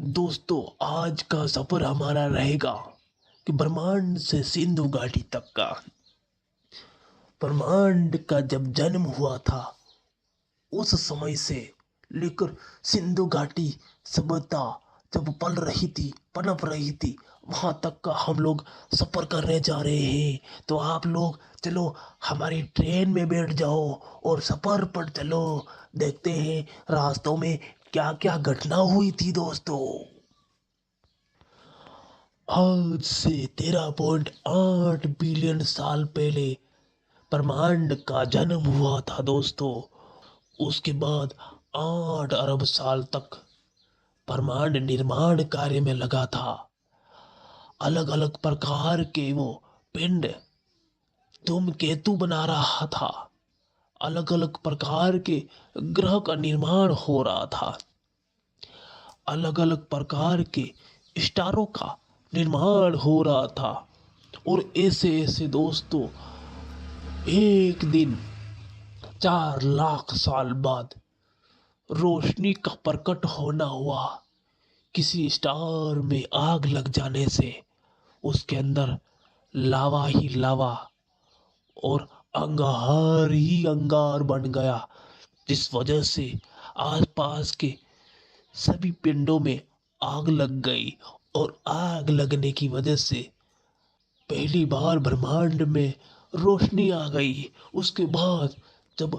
दोस्तों, आज का सफर हमारा रहेगा कि ब्रह्मांड से सिंधु घाटी तक का। ब्रह्मांड का जब जन्म हुआ था उस समय से लेकर सिंधु घाटी सभ्यता जब पल रही थी, पनप रही थी, वहां तक का हम लोग सफर करने जा रहे हैं। तो आप लोग चलो हमारी ट्रेन में बैठ जाओ और सफर पर चलो। देखते हैं रास्तों में क्या क्या घटना हुई थी दोस्तों। आज से 13.8 बिलियन साल पहले ब्रह्मांड का जन्म हुआ था दोस्तों। उसके बाद 8 अरब साल तक ब्रह्मांड निर्माण कार्य में लगा था। अलग अलग प्रकार के वो पिंड धूमकेतु बना रहा था। अलग अलग प्रकार के ग्रह का निर्माण हो रहा था। अलग अलग प्रकार के स्टारों का निर्माण हो रहा था। और ऐसे ऐसे दोस्तों, एक दिन 4 लाख साल बाद रोशनी का प्रकट होना हुआ। किसी स्टार में आग लग जाने से उसके अंदर लावा ही लावा और अंगार ही अंगार बन गया, जिस वजह से आसपास के सभी पिंडों में आग लग गई। और आग लगने की वजह से पहली बार ब्रह्मांड में रोशनी आ गई। उसके बाद जब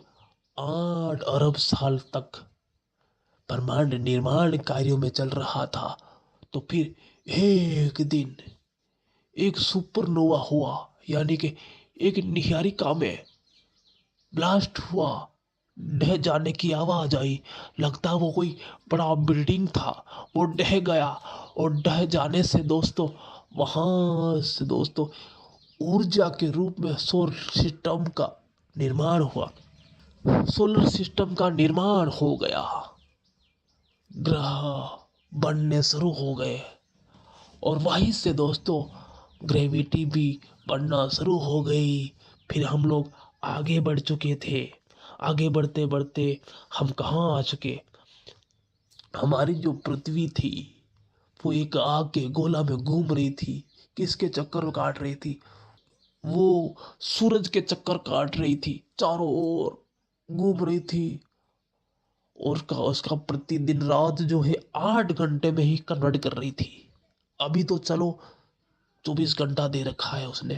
8 अरब साल तक ब्रह्मांड निर्माण कार्यों में चल रहा था, तो फिर एक दिन एक सुपरनोवा हुआ, यानी कि एक निहारिका में ब्लास्ट हुआ। ढह जाने की आवाज आई। लगता वो कोई बड़ा बिल्डिंग था, वो ढह गया। और ढह जाने से दोस्तों, वहां से दोस्तों ऊर्जा के रूप में सोलर सिस्टम का निर्माण हुआ। सोलर सिस्टम का निर्माण हो गया। ग्रह बनने शुरू हो गए। और वहीं से दोस्तों ग्रेविटी भी बढ़ना शुरू हो गई। फिर हम लोग आगे बढ़ चुके थे। आगे बढ़ते बढ़ते हम कहाँ आ चुके। हमारी जो पृथ्वी थी वो एक आग के गोला में घूम रही थी। किसके चक्कर काट रही थी? वो सूरज के चक्कर काट रही थी, चारों ओर घूम रही थी। और उसका उसका प्रतिदिन रात जो है 8 घंटे में ही कन्वर्ट कर रही थी। अभी तो चलो 24 घंटा दे रखा है उसने,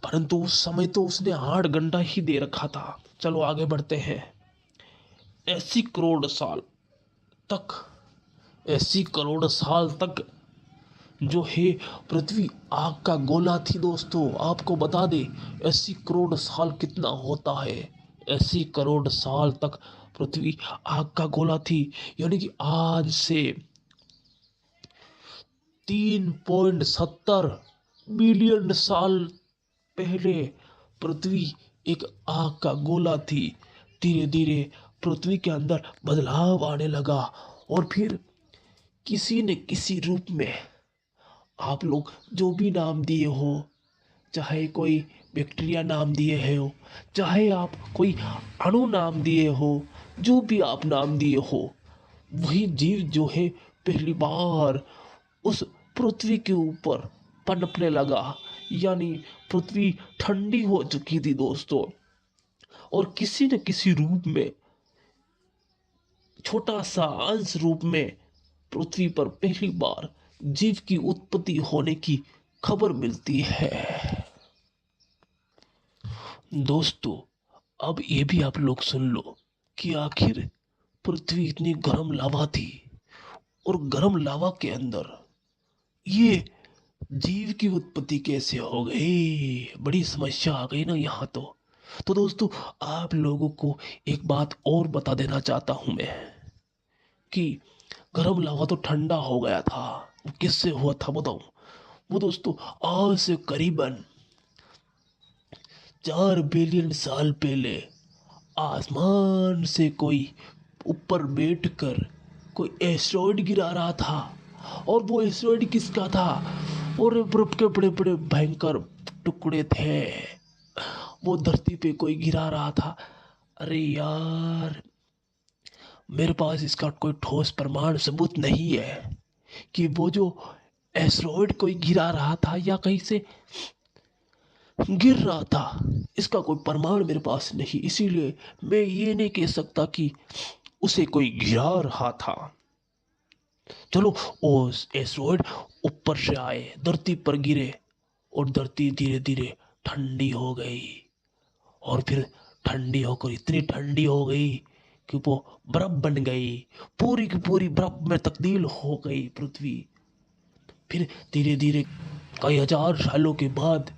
परंतु उस समय तो उसने 8 घंटा ही दे रखा था। चलो आगे बढ़ते हैं। 80 करोड़ साल तक, 80 करोड़ साल तक जो है पृथ्वी आग का गोला थी दोस्तों। आपको बता दे 80 करोड़ साल कितना होता है। 80 करोड़ साल तक पृथ्वी आग का गोला थी, यानी कि आज से 3.70 बिलियन साल पहले पृथ्वी एक आग का गोला थी। धीरे धीरे पृथ्वी के अंदर बदलाव आने लगा। और फिर किसी न किसी रूप में, आप लोग जो भी नाम दिए हो, चाहे कोई बैक्टीरिया नाम दिए हो, चाहे आप कोई अणु नाम दिए हो, जो भी आप नाम दिए हो, वही जीव जो है पहली बार उस पृथ्वी के ऊपर पनपने लगा। यानी पृथ्वी ठंडी हो चुकी थी दोस्तों। और किसी न किसी रूप में, छोटा सा अंश रूप में, पृथ्वी पर पहली बार जीव की उत्पत्ति होने की खबर मिलती है दोस्तों। अब ये भी आप लोग सुन लो कि आखिर पृथ्वी इतनी गर्म लावा थी, और गर्म लावा के अंदर ये जीव की उत्पत्ति कैसे हो गई। बड़ी समस्या आ गई ना यहाँ तो दोस्तों, आप लोगों को एक बात और बता देना चाहता हूं मैं कि गर्म लावा तो ठंडा हो गया था। वो किससे हुआ था बताऊं? वो दोस्तों आज से करीबन 4 बिलियन साल पहले आसमान से कोई ऊपर बैठकर कोई एस्ट्रॉइड गिरा रहा था। और वो एस्ट्रॉइड किसका था? और बर्फ के बड़े बड़े भयंकर टुकड़े थे। वो धरती पे कोई गिरा रहा था। अरे यार, मेरे पास इसका कोई ठोस प्रमाण सबूत नहीं है कि वो जो एस्टेरॉयड कोई गिरा रहा था या कहीं से गिर रहा था। इसका कोई प्रमाण मेरे पास नहीं, इसीलिए मैं ये नहीं कह सकता कि उसे कोई गिरा रहा था। चलो, वो एस्टेरॉयड ऊपर से आए, धरती पर गिरे और धरती धीरे धीरे ठंडी हो गई। और फिर ठंडी होकर इतनी ठंडी हो गई कि वो बर्फ बन गई, पूरी की पूरी बर्फ में तब्दील हो गई पृथ्वी। फिर धीरे धीरे कई हजार सालों के बाद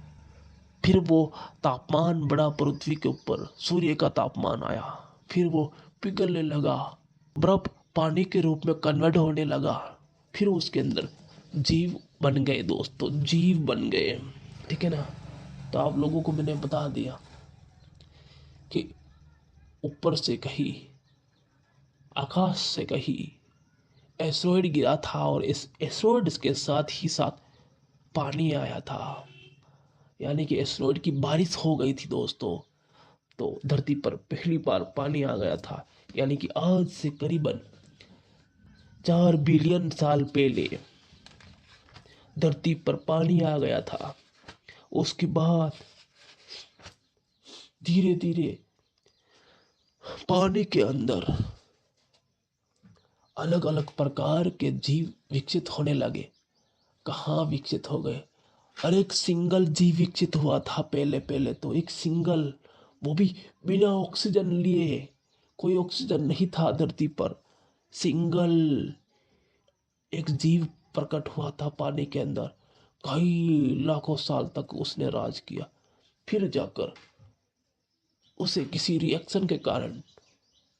फिर वो तापमान बढ़ा पृथ्वी के ऊपर, सूर्य का तापमान आया, फिर वो पिघलने लगा, बर्फ पानी के रूप में कन्वर्ट होने लगा। फिर उसके अंदर जीव बन गए दोस्तों, जीव बन गए। ठीक है ना। तो आप लोगों को मैंने बता दिया कि ऊपर से कहीं, आकाश से कहीं एस्टेरॉयड गिरा था और इस एस्टेरॉयड के साथ ही साथ पानी आया था, यानी कि एस्टेरॉयड की बारिश हो गई थी दोस्तों। तो धरती पर पहली बार पानी आ गया था, यानी कि आज से करीबन 4 बिलियन साल पहले धरती पर पानी आ गया था। उसके बाद धीरे धीरे पानी के अंदर अलग अलग प्रकार के जीव विकसित होने लगे। कहाँ विकसित हो गए? अरे एक सिंगल जीव विकसित हुआ था पहले पहले तो, एक सिंगल, वो भी बिना ऑक्सीजन लिए। कोई ऑक्सीजन नहीं था धरती पर। सिंगल एक जीव प्रकट हुआ था पानी के अंदर। कई लाखों साल तक उसने राज किया। फिर जाकर उसे किसी रिएक्शन के कारण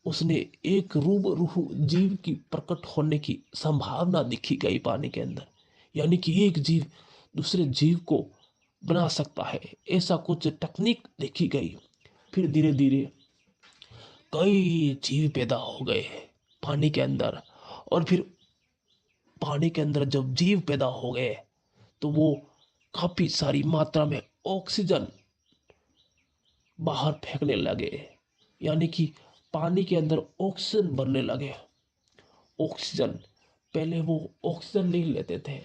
उसने एक रूबरूह जीव की प्रकट होने की संभावना दिखी गई पानी के अंदर, यानी कि एक जीव दूसरे जीव को बना सकता है, ऐसा कुछ टेक्निक देखी गई। फिर धीरे धीरे कई जीव पैदा हो गए पानी के अंदर। और फिर पानी के अंदर जब जीव पैदा हो गए तो वो काफी सारी मात्रा में ऑक्सीजन बाहर फेंकने लगे, यानी कि पानी के अंदर ऑक्सीजन भरने लगे। ऑक्सीजन, पहले वो ऑक्सीजन नहीं लेते थे,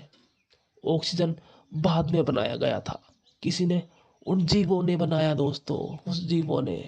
ऑक्सीजन बाद में बनाया गया था। किसी ने, उन जीवों ने बनाया दोस्तों, उस जीवों ने।